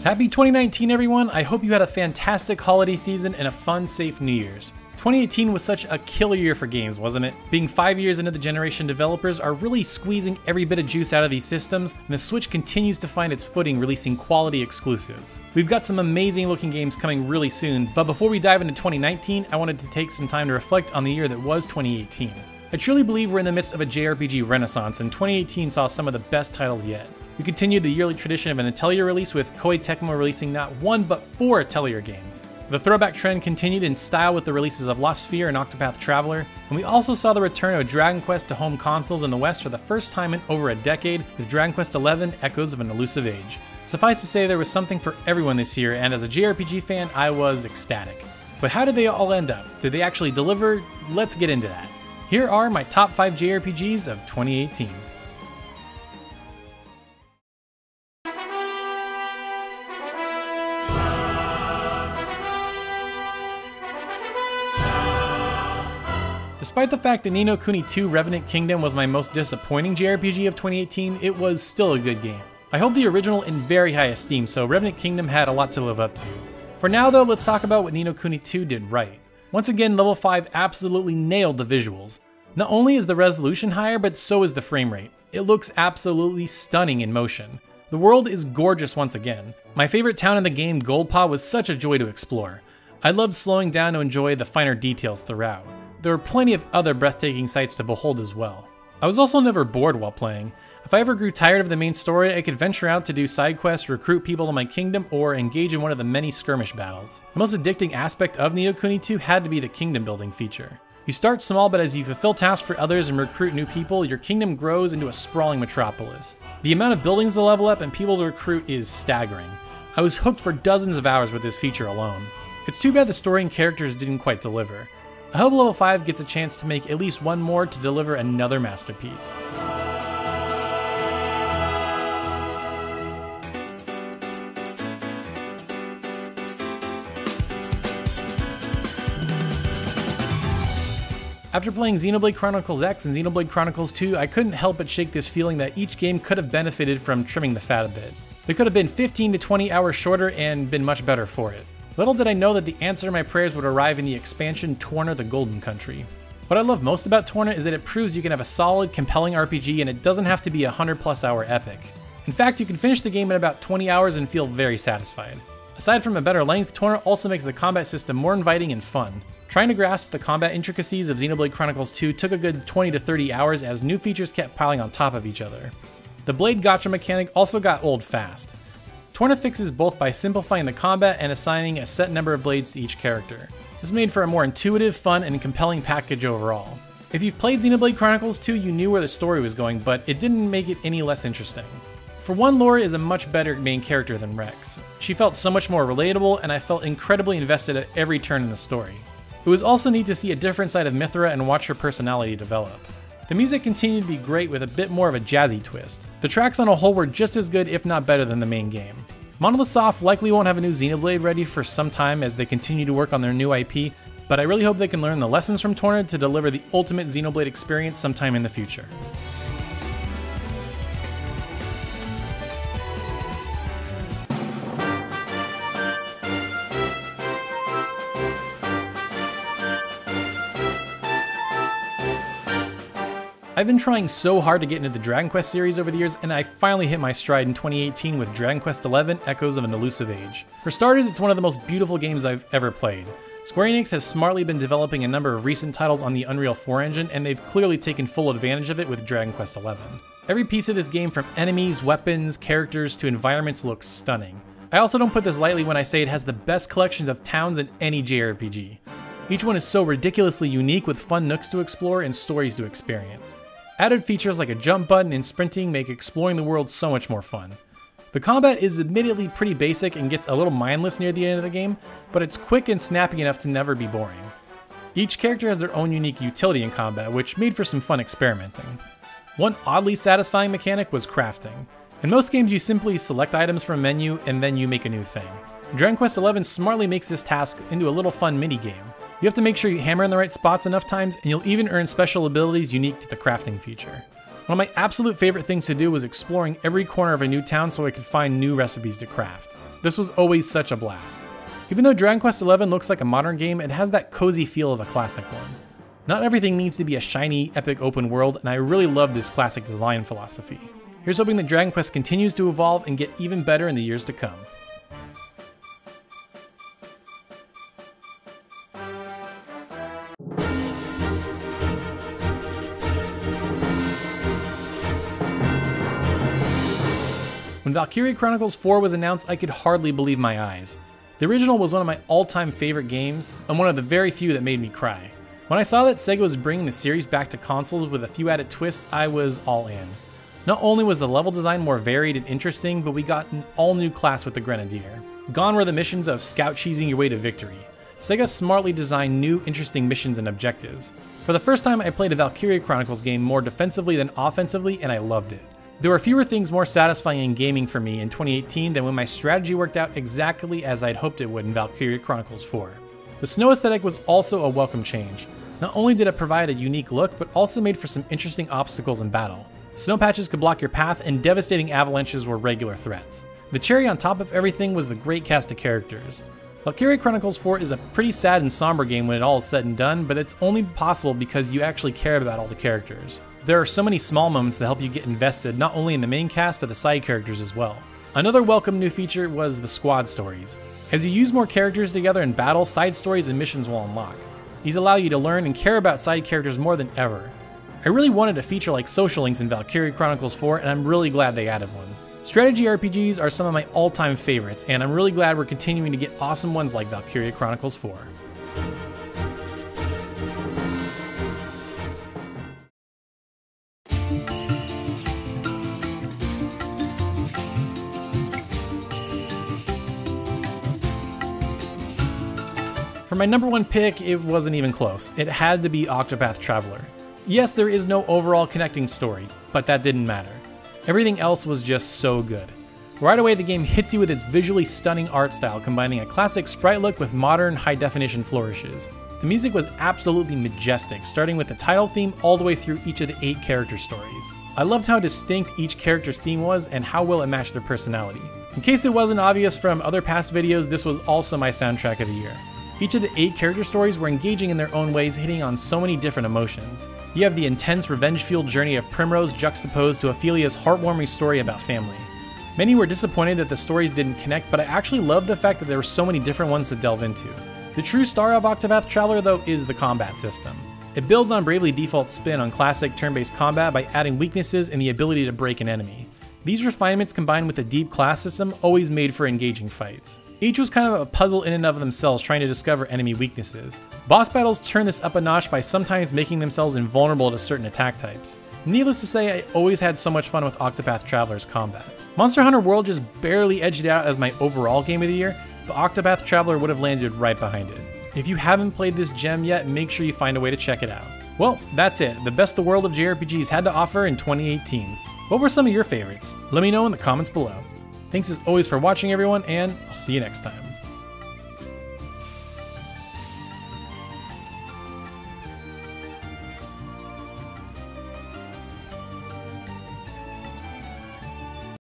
Happy 2019 everyone, I hope you had a fantastic holiday season and a fun, safe New Year's. 2018 was such a killer year for games, wasn't it? Being 5 years into the generation, developers are really squeezing every bit of juice out of these systems, and the Switch continues to find its footing releasing quality exclusives. We've got some amazing looking games coming really soon, but before we dive into 2019, I wanted to take some time to reflect on the year that was 2018. I truly believe we're in the midst of a JRPG renaissance, and 2018 saw some of the best titles yet. We continued the yearly tradition of an Atelier release, with Koei Tecmo releasing not one but 4 Atelier games. The throwback trend continued in style with the releases of Sphear and Octopath Traveler, and we also saw the return of Dragon Quest to home consoles in the West for the first time in over a decade with Dragon Quest XI: Echoes of an Elusive Age. Suffice to say, there was something for everyone this year, and as a JRPG fan, I was ecstatic. But how did they all end up? Did they actually deliver? Let's get into that. Here are my top 5 JRPGs of 2018. Despite the fact that Ni no Kuni 2 Revenant Kingdom was my most disappointing JRPG of 2018, it was still a good game. I hold the original in very high esteem, so Revenant Kingdom had a lot to live up to. For now though, let's talk about what Ni no Kuni 2 did right. Once again, Level 5 absolutely nailed the visuals. Not only is the resolution higher, but so is the frame rate. It looks absolutely stunning in motion. The world is gorgeous once again. My favorite town in the game, Goldpaw, was such a joy to explore. I loved slowing down to enjoy the finer details throughout. There were plenty of other breathtaking sights to behold as well. I was also never bored while playing. If I ever grew tired of the main story, I could venture out to do side quests, recruit people to my kingdom, or engage in one of the many skirmish battles. The most addicting aspect of Ni no Kuni 2 had to be the kingdom building feature. You start small, but as you fulfill tasks for others and recruit new people, your kingdom grows into a sprawling metropolis. The amount of buildings to level up and people to recruit is staggering. I was hooked for dozens of hours with this feature alone. It's too bad the story and characters didn't quite deliver. I hope Level 5 gets a chance to make at least one more to deliver another masterpiece. After playing Xenoblade Chronicles X and Xenoblade Chronicles 2, I couldn't help but shake this feeling that each game could have benefited from trimming the fat a bit. They could have been 15 to 20 hours shorter and been much better for it. Little did I know that the answer to my prayers would arrive in the expansion Torna the Golden Country. What I love most about Torna is that it proves you can have a solid, compelling RPG and it doesn't have to be a 100+ hour epic. In fact, you can finish the game in about 20 hours and feel very satisfied. Aside from a better length, Torna also makes the combat system more inviting and fun. Trying to grasp the combat intricacies of Xenoblade Chronicles 2 took a good 20 to 30 hours as new features kept piling on top of each other. The blade gacha mechanic also got old fast. Torna fixes both by simplifying the combat and assigning a set number of blades to each character. This made for a more intuitive, fun, and compelling package overall. If you've played Xenoblade Chronicles 2, you knew where the story was going, but it didn't make it any less interesting. For one, Laura is a much better main character than Rex. She felt so much more relatable, and I felt incredibly invested at every turn in the story. It was also neat to see a different side of Mithra and watch her personality develop. The music continued to be great with a bit more of a jazzy twist. The tracks on a whole were just as good, if not better, than the main game. Monolith Soft likely won't have a new Xenoblade ready for some time as they continue to work on their new IP, but I really hope they can learn the lessons from Torna to deliver the ultimate Xenoblade experience sometime in the future. I've been trying so hard to get into the Dragon Quest series over the years, and I finally hit my stride in 2018 with Dragon Quest XI: Echoes of an Elusive Age. For starters, it's one of the most beautiful games I've ever played. Square Enix has smartly been developing a number of recent titles on the Unreal 4 engine, and they've clearly taken full advantage of it with Dragon Quest XI. Every piece of this game, from enemies, weapons, characters, to environments, looks stunning. I also don't put this lightly when I say it has the best collection of towns in any JRPG. Each one is so ridiculously unique with fun nooks to explore and stories to experience. Added features like a jump button and sprinting make exploring the world so much more fun. The combat is admittedly pretty basic and gets a little mindless near the end of the game, but it's quick and snappy enough to never be boring. Each character has their own unique utility in combat, which made for some fun experimenting. One oddly satisfying mechanic was crafting. In most games you simply select items from a menu and then you make a new thing. Dragon Quest XI smartly makes this task into a little fun mini-game. You have to make sure you hammer in the right spots enough times, and you'll even earn special abilities unique to the crafting feature. One of my absolute favorite things to do was exploring every corner of a new town so I could find new recipes to craft. This was always such a blast. Even though Dragon Quest XI looks like a modern game, it has that cozy feel of a classic one. Not everything needs to be a shiny, epic open world, and I really love this classic design philosophy. Here's hoping that Dragon Quest continues to evolve and get even better in the years to come. When Valkyria Chronicles 4 was announced, I could hardly believe my eyes. The original was one of my all-time favorite games, and one of the very few that made me cry. When I saw that Sega was bringing the series back to consoles with a few added twists, I was all in. Not only was the level design more varied and interesting, but we got an all-new class with the Grenadier. Gone were the missions of scout cheesing your way to victory. Sega smartly designed new, interesting missions and objectives. For the first time, I played a Valkyria Chronicles game more defensively than offensively, and I loved it. There were fewer things more satisfying in gaming for me in 2018 than when my strategy worked out exactly as I'd hoped it would in Valkyria Chronicles 4. The snow aesthetic was also a welcome change. Not only did it provide a unique look, but also made for some interesting obstacles in battle. Snow patches could block your path, and devastating avalanches were regular threats. The cherry on top of everything was the great cast of characters. Valkyria Chronicles 4 is a pretty sad and somber game when it all is said and done, but it's only possible because you actually care about all the characters. There are so many small moments that help you get invested not only in the main cast but the side characters as well. Another welcome new feature was the squad stories. As you use more characters together in battle, side stories and missions will unlock. These allow you to learn and care about side characters more than ever. I really wanted a feature like social links in Valkyria Chronicles 4, and I'm really glad they added one. Strategy RPGs are some of my all-time favorites, and I'm really glad we're continuing to get awesome ones like Valkyria Chronicles 4. For my number one pick, it wasn't even close. It had to be Octopath Traveler. Yes, there is no overall connecting story, but that didn't matter. Everything else was just so good. Right away, the game hits you with its visually stunning art style, combining a classic sprite look with modern, high-definition flourishes. The music was absolutely majestic, starting with the title theme all the way through each of the 8 character stories. I loved how distinct each character's theme was and how well it matched their personality. In case it wasn't obvious from other past videos, this was also my soundtrack of the year. Each of the 8 character stories were engaging in their own ways, hitting on so many different emotions. You have the intense, revenge-fueled journey of Primrose juxtaposed to Ophelia's heartwarming story about family. Many were disappointed that the stories didn't connect, but I actually loved the fact that there were so many different ones to delve into. The true star of Octopath Traveler, though, is the combat system. It builds on Bravely Default's spin on classic turn-based combat by adding weaknesses and the ability to break an enemy. These refinements combined with a deep class system always made for engaging fights. Each was kind of a puzzle in and of themselves, trying to discover enemy weaknesses. Boss battles turn this up a notch by sometimes making themselves invulnerable to certain attack types. Needless to say, I always had so much fun with Octopath Traveler's combat. Monster Hunter World just barely edged it out as my overall game of the year, but Octopath Traveler would have landed right behind it. If you haven't played this gem yet, make sure you find a way to check it out. Well, that's it, the best the world of JRPGs had to offer in 2018. What were some of your favorites? Let me know in the comments below. Thanks as always for watching, everyone, and I'll see you next time.